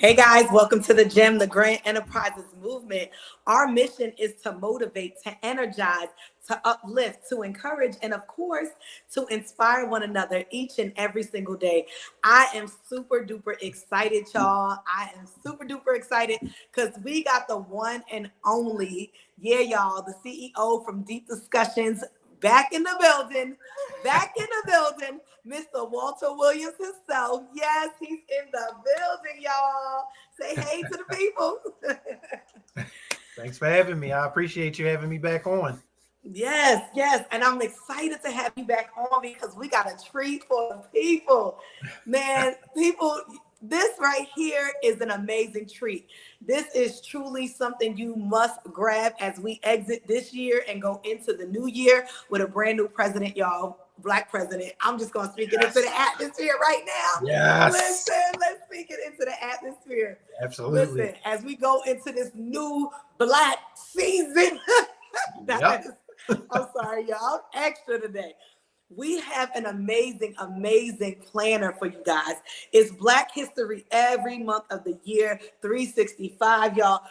Hey guys, welcome to the G.E.M, the Grand Enterprises Movement. Our mission is to motivate, to energize, to uplift, to encourage, and of course, to inspire one another each and every single day. I am super duper excited, y'all. I am super duper excited because we got the one and only, yeah, y'all, the CEO from Deep Discussions back in the building. Back in the building, Mr. Walter Williams himself. Yes, he's in the building, y'all. Say hey to the people. Thanks for having me. I appreciate you having me back on. Yes, yes. And I'm excited to have you back on because we got a treat for the people. Man, people, this right here is an amazing treat. This is truly something you must grab as we exit this year and go into the new year with a brand new president, y'all. Black president. I'm just going to speak it into the atmosphere right now. Yes. Listen, let's speak it into the atmosphere. Absolutely. Listen, as we go into this new black season, Yep. I'm sorry, y'all. I'm extra today. We have an amazing, amazing planner for you guys. It's Black History every month of the year, 365, y'all.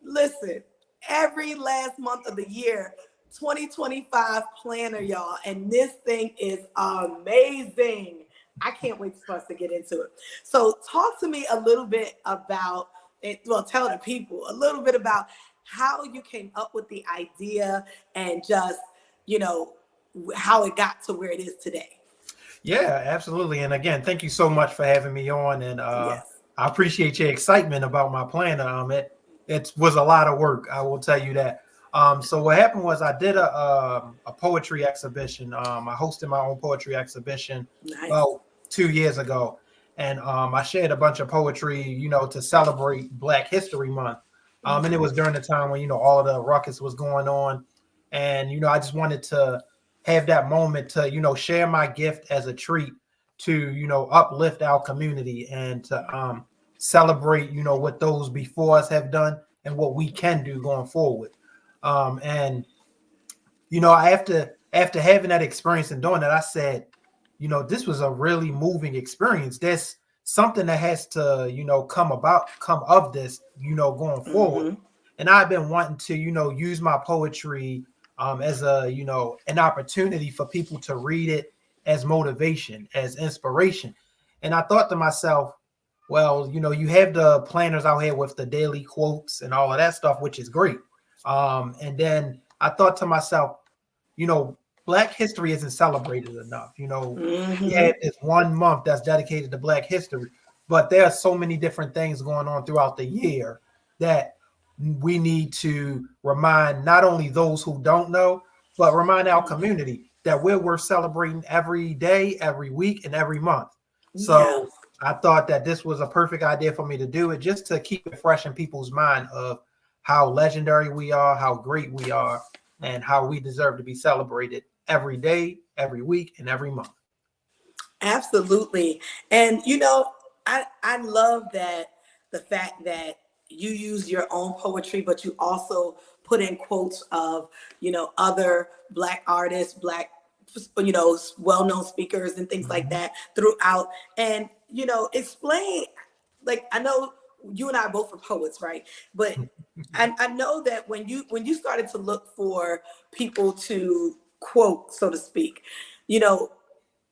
Listen, every last month of the year, 2025 planner, y'all. And this thing is amazing. I can't wait for us to get into it. So talk to me a little bit about it. Well, tell the people a little bit about how you came up with the idea and just, you know, how it got to where it is today. Yeah, absolutely. And again, thank you so much for having me on. And Yes. I appreciate your excitement about my plan. It was a lot of work. I will tell you that. So what happened was I did a poetry exhibition. I hosted my own poetry exhibition Nice. about 2 years ago, and I shared a bunch of poetry, to celebrate Black History Month. And it was during the time when all of the ruckus was going on, and I just wanted to have that moment to share my gift as a treat to uplift our community and to celebrate what those before us have done and what we can do going forward. And after having that experience and doing that, I said, this was a really moving experience. There's something that has to come of this going forward. Mm-hmm. And I've been wanting to use my poetry as a an opportunity for people to read it as motivation, as inspiration. And I thought to myself, well, you have the planners out here with the daily quotes and all of that stuff, which is great. And then I thought to myself, Black history isn't celebrated enough. We Mm-hmm. had this 1 month that's dedicated to Black history, but there are so many different things going on throughout the year that we need to remind not only those who don't know, but remind our community that we're worth celebrating every day, every week, and every month. Yeah. So I thought that this was a perfect idea for me to do it just to keep it fresh in people's mind of how legendary we are, how great we are, and how we deserve to be celebrated every day, every week, and every month. Absolutely. And I love that the fact that you use your own poetry, but you also put in quotes of, other Black artists, Black, well-known speakers and things like Mhm. that throughout. And, explain, like, I know you and I both are poets, right? But I know that when you started to look for people to quote, so to speak, you know,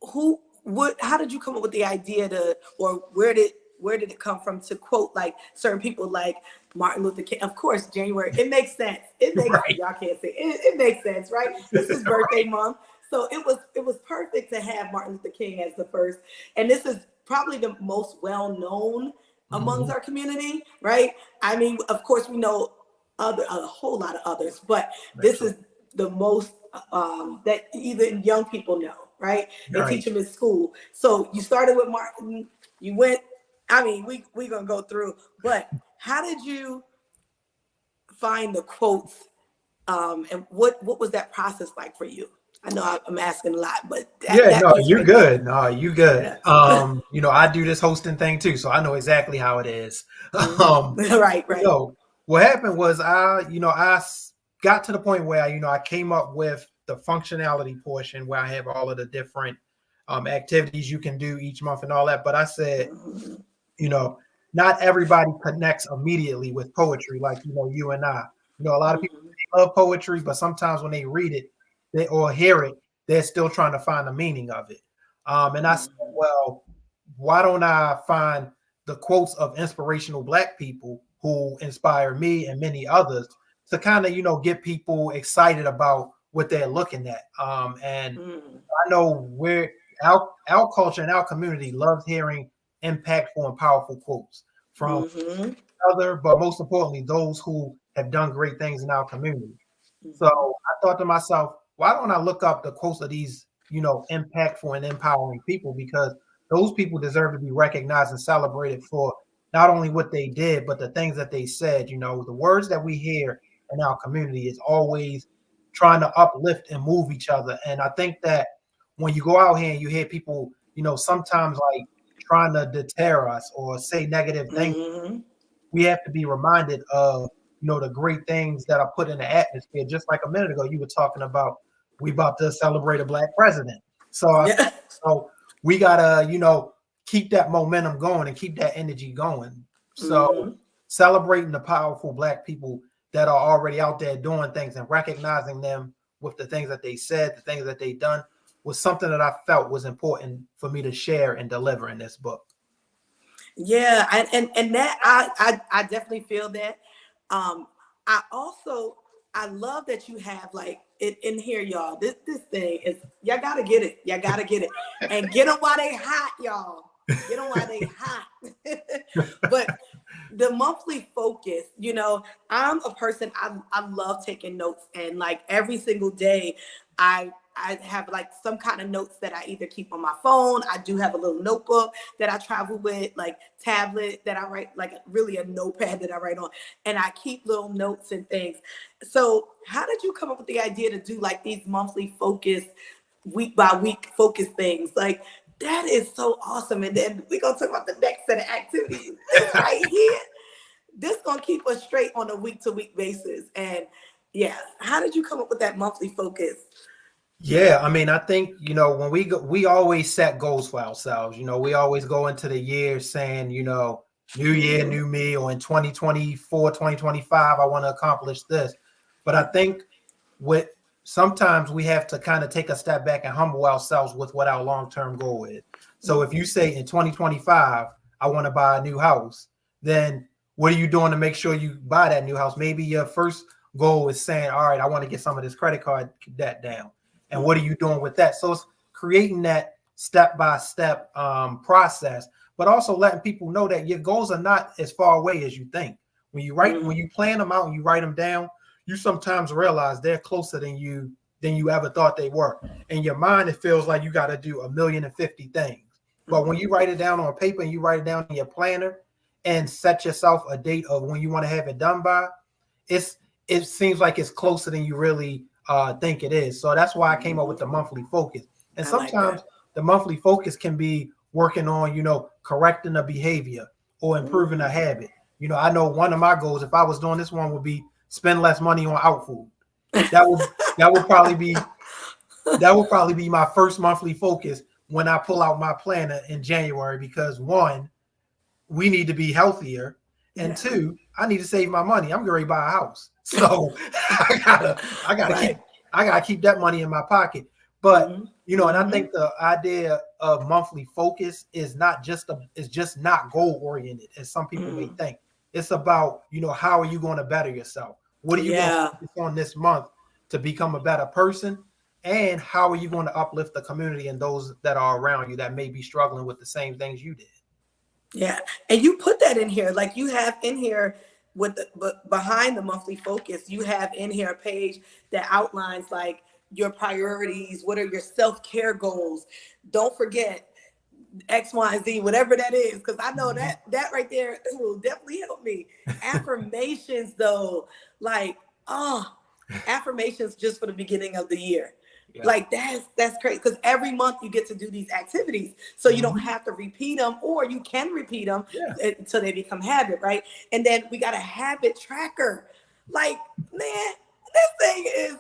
who what how did you come up with the idea to, or where did it come from to quote like certain people like Martin Luther King? Of course, January, it makes sense. It makes, Right. y'all can't say it makes sense, right? It's his birthday month. So it was perfect to have Martin Luther King as the first. And this is probably the most well known amongst Mhm. our community, right? I mean, of course we know a whole lot of others, but this is Absolutely. the most that even young people know, right? They teach Right. them in school. So you started with Martin, you went, I mean, we gonna go through, but how did you find the quotes, and what was that process like for you? I know I'm asking a lot, but that Yeah, that no, piece you right there. good. No, you good. Yeah. I do this hosting thing too, so I know exactly how it is. Um, Right, you right. know, what happened was got to the point where I came up with the functionality portion where I have all of the different activities you can do each month and all that. But I said, Mhm. you know, not everybody connects immediately with poetry, like you and I. A lot of people Mhm. love poetry, but sometimes when they read it, they or hear it, they're still trying to find the meaning of it. And I said, Mhm. well, why don't I find the quotes of inspirational Black people who inspire me and many others to kind of get people excited about what they're looking at. And Mhm. I know where our culture and our community loves hearing impactful and powerful quotes from Mhm. other, but most importantly, those who have done great things in our community. So Mhm. I thought to myself, why don't I look up the quotes of these, impactful and empowering people? Because those people deserve to be recognized and celebrated for not only what they did, but the things that they said. The words that we hear in our community is always trying to uplift and move each other. And I think that when you go out here and you hear people, sometimes like trying to deter us or say negative things, Mhm. we have to be reminded of the great things that are put in the atmosphere. Just like a minute ago, you were talking about we about to celebrate a Black president. So I Yeah. so we gotta keep that momentum going and keep that energy going. So Mhm. celebrating the powerful Black people that are already out there doing things and recognizing them with the things that they said, the things that they done was something that I felt was important for me to share and deliver in this book. Yeah, and that I definitely feel that. Um, I also I love that you have like it in here, y'all. This thing is y'all gotta get it. Y'all gotta get it, and get them while they hot, y'all. Get them while they hot. But the monthly focus, I'm a person, I love taking notes, and like every single day I have like some kind of notes that I either keep on my phone. I do have a little notebook that I travel with, like tablet that I write, like really a notepad that I write on, and I keep little notes and things. So how did you come up with the idea to do like these monthly focus, week by week focus things? Like that is so awesome. And then we're gonna talk about the next set of activities. This right here, this gonna keep us straight on a week to week basis. And yeah, how did you come up with that monthly focus? Yeah, I mean, I think, when we go, we always set goals for ourselves. We always go into the year saying, new year, Mhm. new me, or in 2024, 2025, I want to accomplish this. But I think with sometimes we have to kind of take a step back and humble ourselves with what our long-term goal is. So if you say in 2025, I want to buy a new house, then what are you doing to make sure you buy that new house? Maybe your first goal is saying, all right, I want to get some of this credit card debt down. And what are you doing with that? So it's creating that step-by-step process, but also letting people know that your goals are not as far away as you think. When you plan them out and you write them down, you sometimes realize they're closer than you ever thought they were. In your mind, it feels like you got to do 1,050 things. But when you write it down on paper and you write it down in your planner and set yourself a date of when you want to have it done by, it's it seems like it's closer than you really think it is. So that's why I came up with the monthly focus. And I like sometimes that. the monthly focus can be working on, correcting a behavior or improving a Mhm. habit. I know one of my goals, if I was doing this one, would be spend less money on out food. That would that would probably be that will probably be my first monthly focus when I pull out my planner in January, because one, we need to be healthier, and Yeah. two, I need to save my money. I'm going to buy a house, so I gotta keep Right. I gotta keep that money in my pocket. But Hmm. and I Hmm. think the idea of monthly focus is just not goal oriented as some people may Hmm. think. It's about how are you going to better yourself? What are you going to Yeah. focus on this month to become a better person? And how are you going to uplift the community and those that are around you that may be struggling with the same things you did? Yeah, and you put that in here, like you have in here with but behind the monthly focus, you have in here a page that outlines like your priorities, what are your self-care goals. Don't forget X, Y, and Z, whatever that is, because I know Mhm. that right there will definitely help me. Affirmations though, like affirmations just for the beginning of the year. Yeah. Like that's crazy because every month you get to do these activities, so you don't Mhm. have to repeat them, or you can repeat them Yeah. until they become habit, right? And then we got a habit tracker. Like, man, this thing is.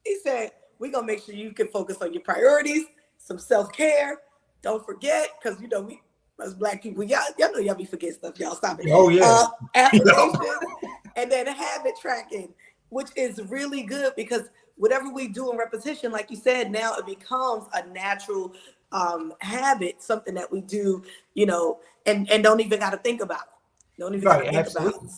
He said we're gonna make sure you can focus on your priorities, some self care. Don't forget, because Us Black people, y'all know y'all be forgetting stuff. Y'all stop it. Oh yeah. Affirmations and then habit tracking, which is really good because whatever we do in repetition, like you said, now it becomes a natural habit, something that we do, and don't even got to think about. Don't even got to Right, think about. absolutely.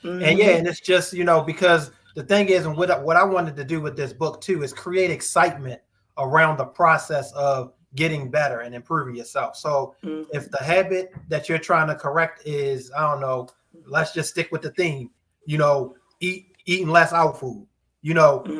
And yeah, Mm-hmm. and it's just, because the thing is, and what I wanted to do with this book too is create excitement around the process of getting better and improving yourself. So if Mm-hmm. the habit that you're trying to correct is, I don't know, let's just stick with the theme, eating less out food.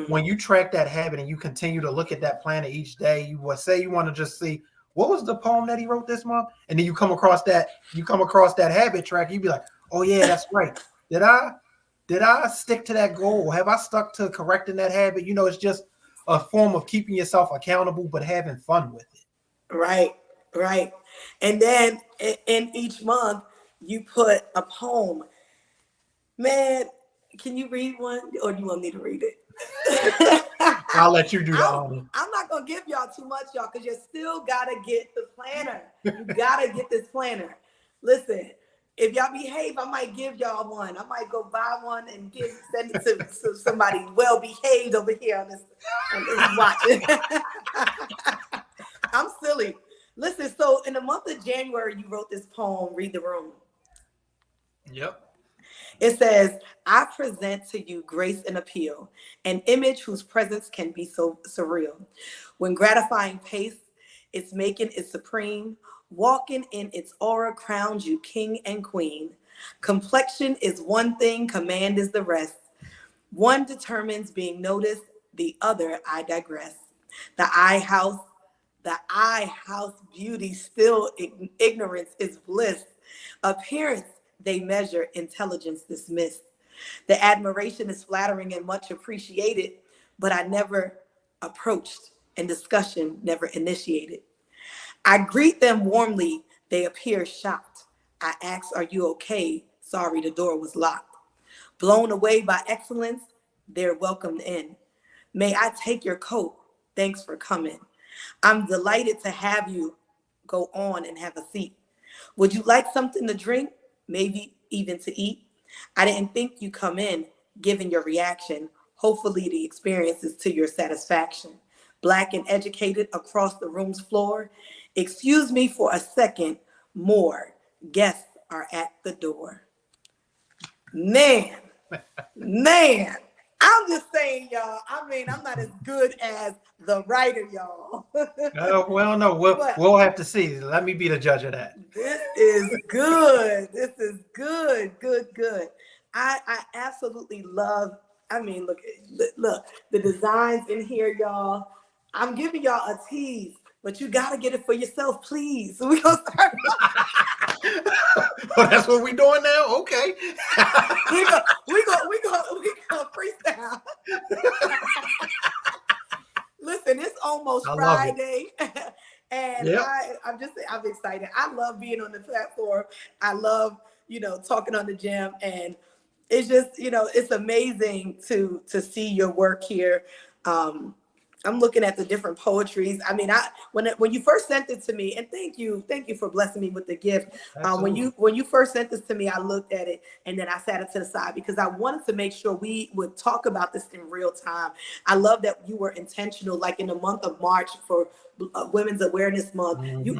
When you track that habit and you continue to look at that planner each day, you will say you want to just see what was the poem that he wrote this month, and then you come across that habit track, you be like, oh yeah, that's right. Did I stick to that goal? Have I stuck to correcting that habit? It's just a form of keeping yourself accountable, but having fun with it. Right, right. And then in each month, you put a poem. Man, can you read one or do you want me to read it? I'll let you do the I'm, honor. I'm not going to give y'all too much, y'all, because you still got to get the planner. You got to get this planner. Listen, if y'all behave, I might give y'all one. I might go buy one and send it to somebody well behaved over here on this watching. I'm silly. Listen, so in the month of January, you wrote this poem, Read the Room. Yep. It says, I present to you grace and appeal, an image whose presence can be so surreal. When gratifying pace, its making is supreme, walking in its aura crowns you king and queen. Complexion is one thing, command is the rest. One determines being noticed, the other I digress. The eye house, the eye house beauty, still ignorance is bliss. Appearance they measure, intelligence dismissed. The admiration is flattering and much appreciated, but I never approached and discussion never initiated. I greet them warmly, they appear shocked. I ask, are you okay? Sorry, the door was locked. Blown away by excellence, they're welcomed in. May I take your coat? Thanks for coming. I'm delighted to have you. Go on and have a seat. Would you like something to drink? Maybe even to eat? I didn't think you come in, given your reaction. Hopefully the experience is to your satisfaction. Black and educated across the room's floor. Excuse me for a second more. Guests are at the door. Man, man, I'm just saying, y'all. I mean, I'm not as good as the writer, y'all. Well, no, we'll But we'll have to see. Let me be the judge of that. this is good. This is good, good, good. I absolutely love. I mean, look, the designs in here, y'all. I'm giving y'all a tease, but you gotta get it for yourself, please. So we gonna start. Oh, that's what we're doing now. Okay. We go freestyle. Listen, it's almost I love it. Friday, and Yep. I'm excited. I love being on the platform. I love talking on the G.E.M, and it's just it's amazing to see your work here. I'm looking at the different poetries. I mean, when you first sent it to me, and thank you for blessing me with the gift. Absolutely. When you first sent this to me, I looked at it and then I sat it to the side because I wanted to make sure we would talk about this in real time. I love that you were intentional, like in the month of March for Women's Awareness Month. You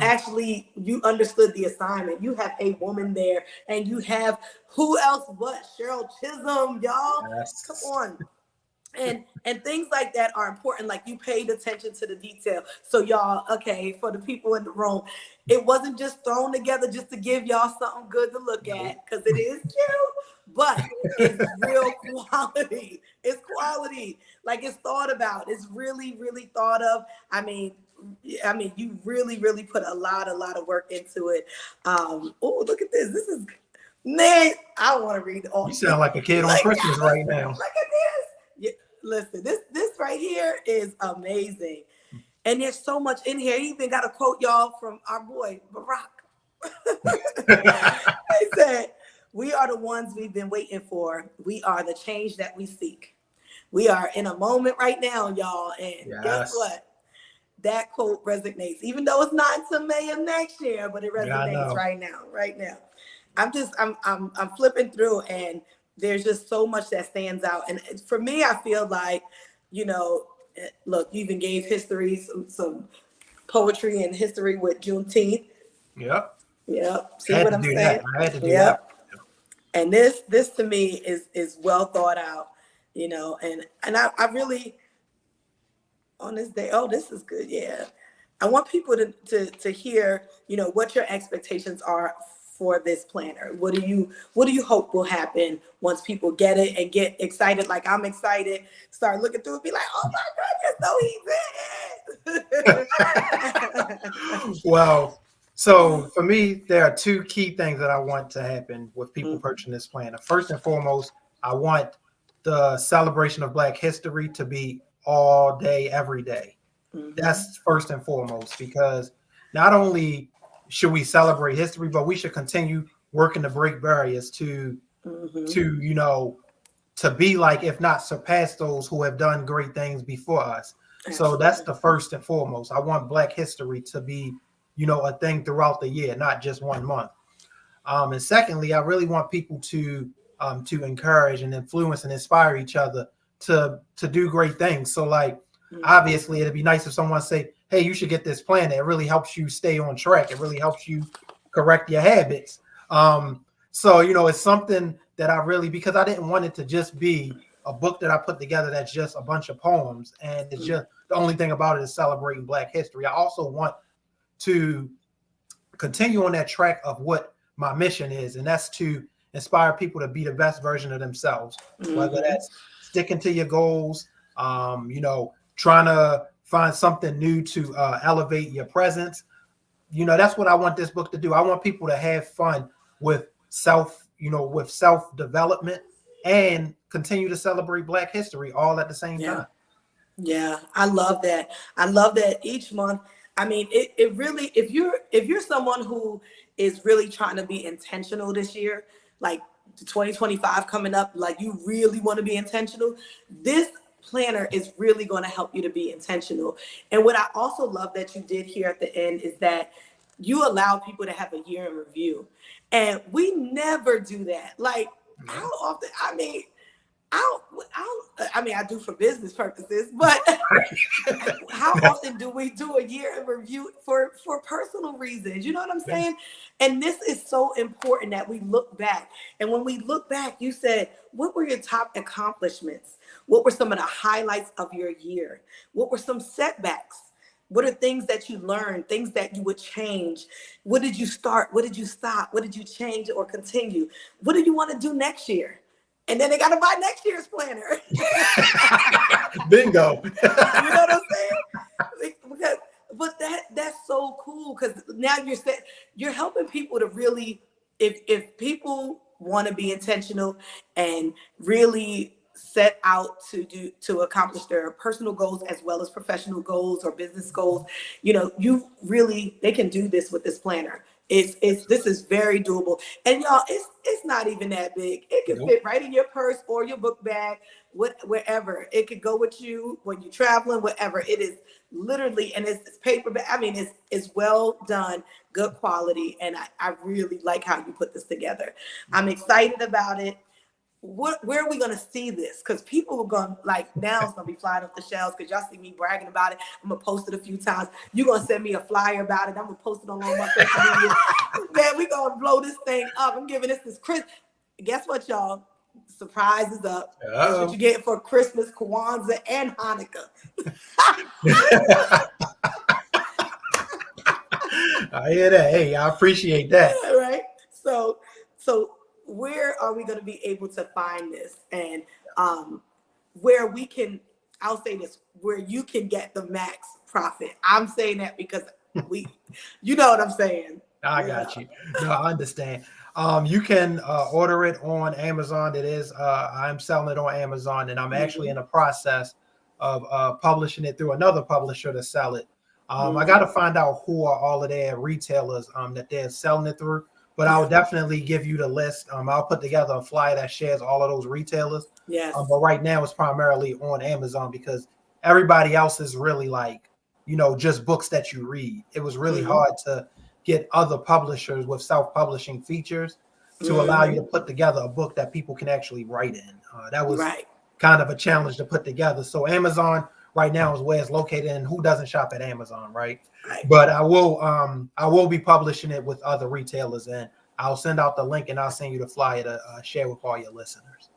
understood the assignment. You have a woman there, and you have who else but Cheryl Chisholm, y'all. Come Yes. on. And things like that are important. Like you paid attention to the detail. So y'all, okay, for the people in the room, it wasn't just thrown together just to give y'all something good to look Nope. at, because it is cute, but it's real quality. It's quality. Like it's thought about. It's really, really thought of. You really, really put a lot of work into it. Oh, look at this. This is, man, I want to read all. You sound like a kid on Look Christmas right now. at this. Yeah, listen, this right here is amazing. And there's so much in here. He even got a quote, y'all, from our boy, Barack. He said, we are the ones we've been waiting for. We are the change that we seek. We are in a moment right now, y'all. And guess Yes. what? that quote resonates, even though it's not until May of next year, but it Yeah, I resonates know. right now, right now. I'm flipping through, and there's just so much that stands out. And for me, I feel like, you know, look, you even gave history some poetry and history with Juneteenth. Yep. Yep. See Had what to I'm do saying? that. I had to do that. Yep. And this to me is well thought out, you know, and I really on this day, oh, this is good. Yeah. I want people to hear, you know, what your expectations are for this planner. What do you hope will happen once people get it and get excited like I'm excited, start looking through and be like, oh my goodness, no, he's in. Well, so for me, there are two key things that I want to happen with people Mhm, purchasing this planner. First and foremost, I want the celebration of Black history to be all day, every day. mhm, That's first and foremost, because not only should we celebrate history, but we should continue working to break barriers mhm. you know, to be like, if not surpass those who have done great things before us. So that's Absolutely. the first and foremost. I want Black history to be, you know, a thing throughout the year, not just 1 month. And secondly, I really want people to encourage and influence and inspire each other to do great things. So like, Mhm, obviously it'd be nice if someone say, hey, you should get this plan. It really helps you stay on track. It really helps you correct your habits. So you know, it's something that I really, because I didn't want it to just be a book that I put together that's just a bunch of poems and it's mhm, just the only thing about it is celebrating Black history. I also want to continue on that track of what my mission is, and that's to inspire people to be the best version of themselves, whether mhm. that's sticking to your goals, you know, trying to find something new to elevate your presence. You know, that's what I want this book to do. I want people to have fun with with self development and continue to celebrate Black history all at the same Yeah. time. Yeah, I love that. I love that each month. I mean, it really, if you're someone who is really trying to be intentional this year, like 2025 coming up, like you really want to be intentional, this planner is really going to help you to be intentional. And what I also love that you did here at the end is that you allow people to have a year in review. And we never do that. Like, how often, I mean, I do for business purposes, but how often do we do a year in review for personal reasons? You know what I'm Yeah. saying? And this is so important that we look back. And when we look back, you said, what were your top accomplishments? What were some of the highlights of your year? What were some setbacks? What are things that you learned, things that you would change? What did you start? What did you stop? What did you change or continue? What do you want to do next year? And then they got to buy next year's planner. Bingo. You know what I'm saying? Because, but that's so cool because now you're helping people to really, if people want to be intentional and really set out to accomplish their personal goals as well as professional goals or business goals, you know, you really they can do this with this planner. It's this is very doable, and y'all, it's not even that big. It can Nope. fit right in your purse or your book bag, wherever. It could go with you when you're traveling, whatever. It is literally, and it's paperback. I mean, it's well done, good quality, and I really like how you put this together. I'm excited about it. Where are we gonna see this? Because people are gonna like now it's gonna be flying off the shelves because y'all see me bragging about it. I'm gonna post it a few times. You're gonna send me a flyer about it. I'm gonna post it on all my social media. Man, we gonna blow this thing up. I'm giving this Chris. Guess what, y'all? Surprise is up. Guess what Uh-oh. you get for Christmas, Kwanzaa, and Hanukkah. I hear that. Hey, I appreciate that. Right? So, so where are we going to be able to find this, and where we can? I'll say this: where you can get the max profit. I'm saying that because we, you know what I'm saying. I Yeah. got you. No, I understand. You can order it on Amazon. It is I'm selling it on Amazon, and I'm actually Mm-hmm. in the process of publishing it through another publisher to sell it. I got Mm-hmm. to find out who are all of their retailers that they're selling it through, but Yeah. I'll definitely give you the list. I'll put together a flyer that shares all of those retailers. Yes. But right now it's primarily on Amazon because everybody else is really like just books that you read. It was really Mm-hmm. hard to get other publishers with self-publishing features to allow you to put together a book that people can actually write in. That was Right. kind of a challenge to put together. So Amazon right now is where it's located, and who doesn't shop at Amazon, right? Right. But I will be publishing it with other retailers, and I'll send out the link and I'll send you the flyer to share with all your listeners.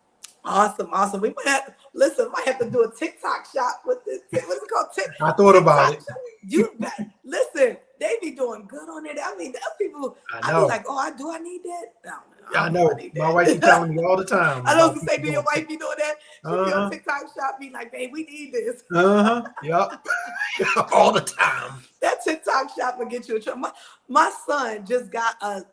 Awesome, awesome. We might have might have to do a TikTok shop with this. What's it called? I thought about it. You listen, they be doing good on it. I mean, those people. I be like, oh, I need that. I know. My wife be telling me all the time. I know you say, do your wife be doing that? She be on TikTok shop, be like, babe, we need this. Yep. All the time. That TikTok shop will get you a trouble. My son just got a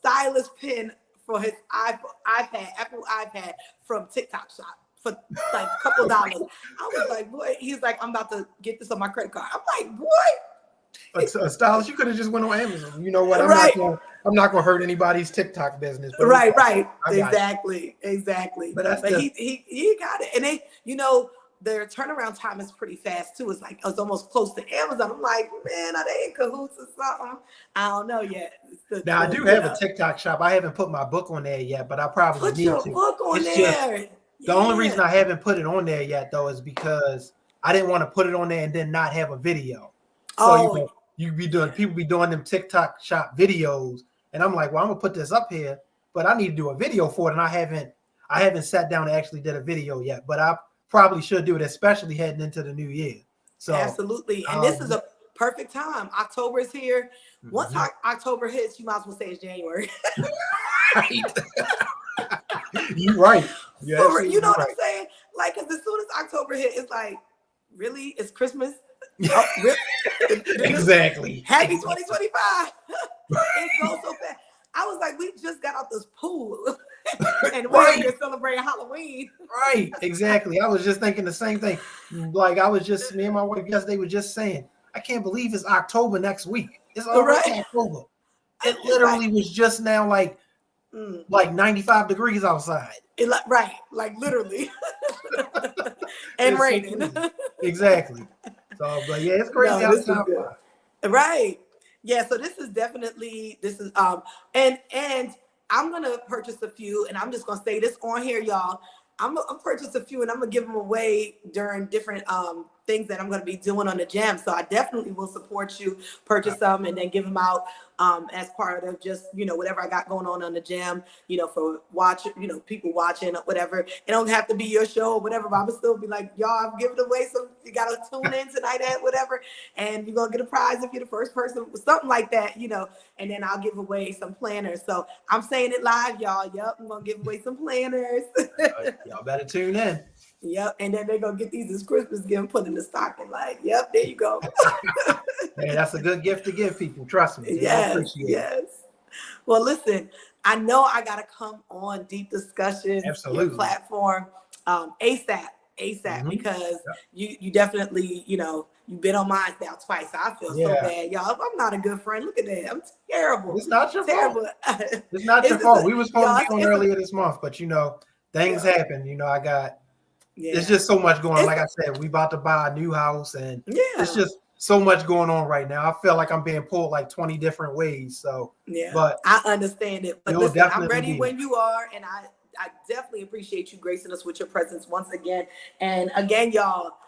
stylus pen for his iPad, Apple iPad from TikTok shop for like a couple dollars. I was like, boy, he's like, I'm about to get this on my credit card. I'm like, boy. Stylus, you could have just went on Amazon. You know what? I'm not gonna hurt anybody's TikTok business. Right. Exactly. But he got it. And they, their turnaround time is pretty fast too. It's like it's almost close to Amazon. I'm like, man, are they in cahoots or something? I don't know yet. Now I do have a TikTok shop. I haven't put my book on there yet, but I probably put need your to. book on there. The only reason I haven't put it on there yet though is because I didn't want to put it on there and then not have a video. So people be doing them TikTok shop videos, and I'm like, well, I'm gonna put this up here, but I need to do a video for it, and I haven't sat down and actually did a video yet, but I probably should do it, especially heading into the new year. So absolutely, and this is a perfect time. October is here. Once October hits, you might as well say it's January. Right. You're right. You know what I'm saying? Like, because as soon as October hit, it's like, really? It's Christmas? Oh, really? Exactly. Happy 2025. It goes so fast. I was like, we just got out this pool and we're here celebrating Halloween. Right, exactly. I was just thinking the same thing. Like me and my wife yesterday were just saying, I can't believe it's October next week. It's already October. It literally was just now like 95 degrees outside. Like literally. And raining. Exactly. So, but yeah, it's crazy outside. Right. Yeah, so this is and I'm gonna purchase a few, and I'm just gonna say this on here, y'all. I'm gonna purchase a few, and I'm gonna give them away during different things that I'm gonna be doing on the G.E.M. So I definitely will support you, purchase some, and then give them out as part of just whatever I got going on the G.E.M. For watching, people watching or whatever. It don't have to be your show or whatever, but I'm gonna still be like, y'all, I'm giving away some. You gotta tune in tonight at whatever, and you're gonna get a prize if you're the first person, something like that, And then I'll give away some planners. So I'm saying it live, y'all. Yep, I'm gonna give away some planners. Y'all better tune in. Yep, and then they're gonna get these as Christmas gift, put in the stocking. Like, yep, there you go. Man, that's a good gift to give people. Trust me. Yes. Well, listen, I know I gotta come on Deep Discussion, your platform, ASAP, because you definitely, you've been on mine now twice. So I feel so bad, y'all. I'm not a good friend. Look at that. I'm terrible. It's not your fault. It's not your fault. We were supposed to be on earlier this month, but things happen. I got. It's just so much going on. Like I said, we about to buy a new house, and it's just so much going on right now. I feel like I'm being pulled like 20 different ways. So but I understand it. But listen, I'm ready when you are, and I definitely appreciate you gracing us with your presence once again. And again, y'all,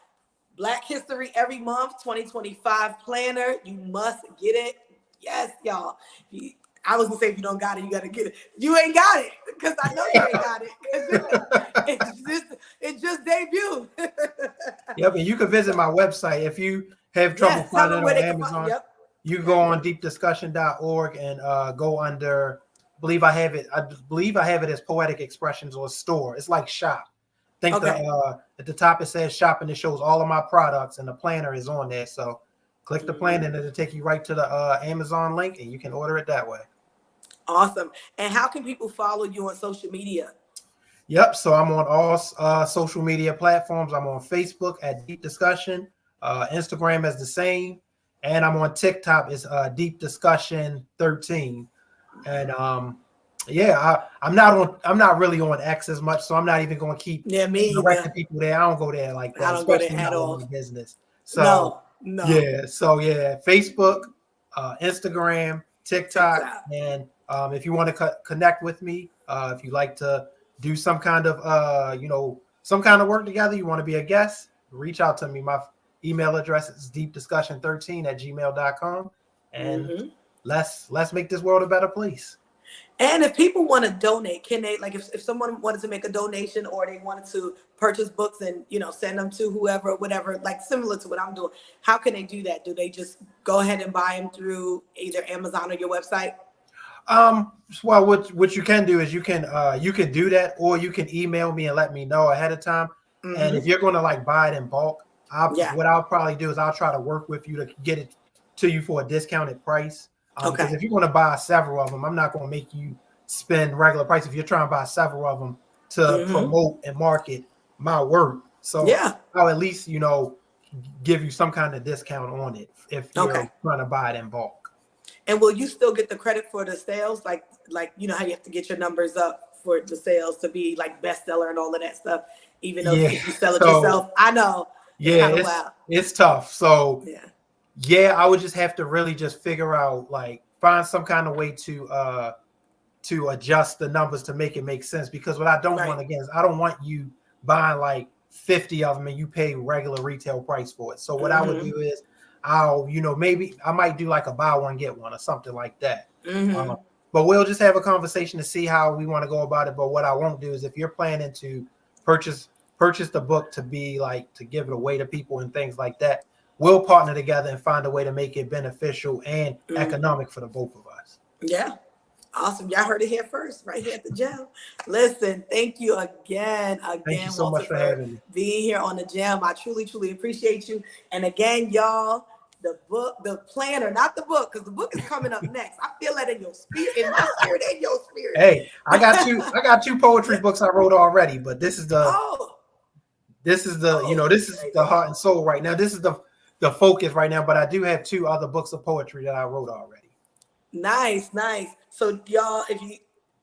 Black History every month, 2025 planner. You must get it. Yes, y'all. I was gonna say if you don't got it, you gotta get it. You ain't got it because I know you ain't got it. It just debuted. Yep, and you can visit my website if you have trouble finding it on Amazon. You go on deepdiscussion.org and go under. I believe I have it as Poetic Expressions or store. It's like shop. I think at the top it says shop, and it shows all of my products, and the planner is on there. So click the planner, and it'll take you right to the Amazon link, and you can order it that way. Awesome. And how can people follow you on social media? Yep. So I'm on all social media platforms. I'm on Facebook at Deep Discussion. Instagram is the same. And I'm on TikTok. It's Deep Discussion 13. And I'm not really on X as much. So I'm not even going to keep directing people there. I don't go there like that. I don't go there at all. Business. So No. Yeah. So yeah, Facebook, Instagram, TikTok, TikTok. and if you want to connect with me, if you like to do some kind of some kind of work together, you want to be a guest, reach out to me. My email address is deepdiscussion13@gmail.com, and Hmm. let's make this world a better place. And if people want to donate, can they, like, if someone wanted to make a donation or they wanted to purchase books and, send them to whoever, whatever, like similar to what I'm doing, how can they do that? Do they just go ahead and buy them through either Amazon or your website? Well, what you can do is you can do that, or you can email me and let me know ahead of time. And if Hmm. you're going to like buy it in bulk, Yeah. what I'll probably do is I'll try to work with you to get it to you for a discounted price. Because Okay. if you're going to buy several of them, I'm not going to make you spend regular price if you're trying to buy several of them to Hmm. promote and market my work. So Yeah. I'll at least give you some kind of discount on it if you're Okay. trying to buy it in bulk. And will you still get the credit for the sales? Like how you have to get your numbers up for the sales to be like bestseller and all of that stuff, even though Yeah. if you sell it So yourself. I know it's yeah, kind of wild. it's tough. So Yeah. yeah, I would just have to really just figure out, like, find some kind of way to adjust the numbers to make it make sense. Because what I don't Right. want, again, is I don't want you buying like 50 of them and you pay regular retail price for it. So what I would Hmm. do is I'll, maybe I might do like a buy one get one or something like that. Hmm. Uh, but we'll just have a conversation to see how we want to go about it. But what I won't do is, if you're planning to purchase the book to be like to give it away to people and things like that, we'll partner together and find a way to make it beneficial and Hmm. economic for the both of us. Yeah. Awesome. Y'all heard it here first, right here at the gym. Listen, thank you Thank you again, so Walter, much for for having me. being here on the gym. I truly, truly appreciate you. And again, y'all, the book, the planner, not the book, because the book is coming up next. I feel that in your spirit, in my spirit, and your spirit. Hey, I got two poetry books I wrote already, but Oh, this is the baby. heart and soul right now. This is the focus right now, but I do have two other books of poetry that I wrote already. Nice, nice. So y'all, if you,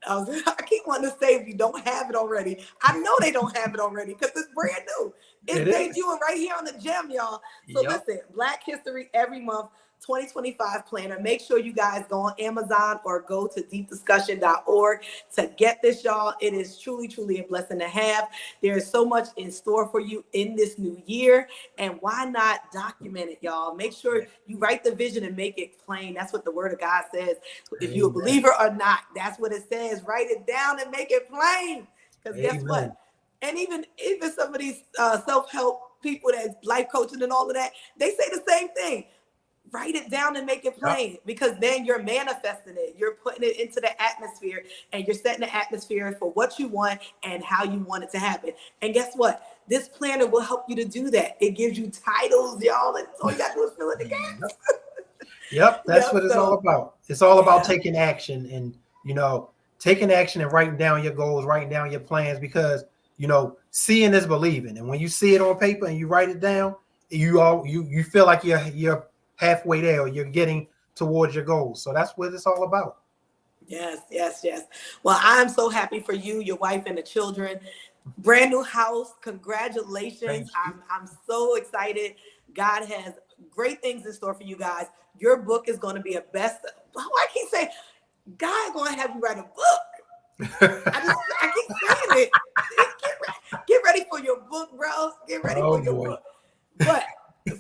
I keep wanting to say if you don't have it already, I know they don't have it already because it's brand new. It's It is. debuting right here on the gym, y'all. So Yep. listen, Black History every month, 2025 planner. Make sure you guys go on Amazon or go to deepdiscussion.org to get this, y'all. It is truly, truly a blessing to have. There is so much in store for you in this new year. And why not document it, y'all? Make sure you write the vision and make it plain. That's what the word of God says. If you're a Amen. believer or not, that's what it says. Write it down and make it plain. Because guess Amen. what? And even some of these self-help people that life coaching and all of that, they say the same thing. Write it down and make it Yep. plain, because then you're manifesting it. You're putting it into the atmosphere, and you're setting the atmosphere for what you want and how you want it to happen. And guess what? This planner will help you to do that. It gives you titles, y'all, and all you got to do is fill in the Yep. gaps. Yep, that's Yep. what it's all So, about. It's all about yeah. taking action and taking action and writing down your goals, writing down your plans, because seeing is believing. And when you see it on paper and you write it down, you feel like you're halfway there, or you're getting towards your goals. So that's what it's all about. Yes, yes, yes. Well, I'm so happy for you, your wife, and the children. Brand new house. Congratulations. Thank you. I'm so excited. God has great things in store for you guys. Your book is going to be a best. I keep saying, God going to have you write a book. I keep saying it. Get ready for your book, bro. Get ready Oh for your boy. book. But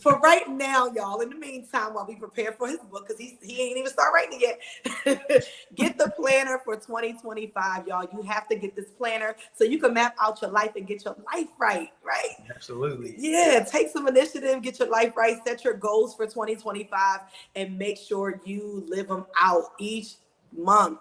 for right now, y'all, in the meantime, while we prepare for his book, because he ain't even start writing it yet, get the planner for 2025, y'all. You have to get this planner so you can map out your life and get your life right, right? Absolutely. Yeah, take some initiative, get your life right, set your goals for 2025, and make sure you live them out each month.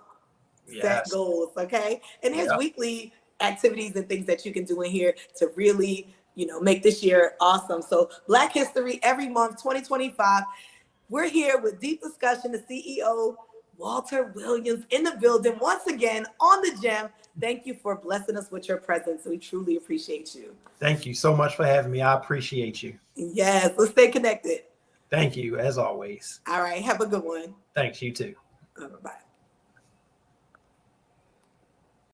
Set Yes. goals, okay? And there's Yep. weekly activities and things that you can do in here to really, make this year awesome. So Black History every month, 2025. We're here with Deep Discussion, the CEO, Walter Williams, in the building once again on the gym. Thank you for blessing us with your presence. We truly appreciate you. Thank you so much for having me. I appreciate you. Yes, let's stay connected. Thank you, as always. All right, have a good one. Thanks, you too. Bye-bye.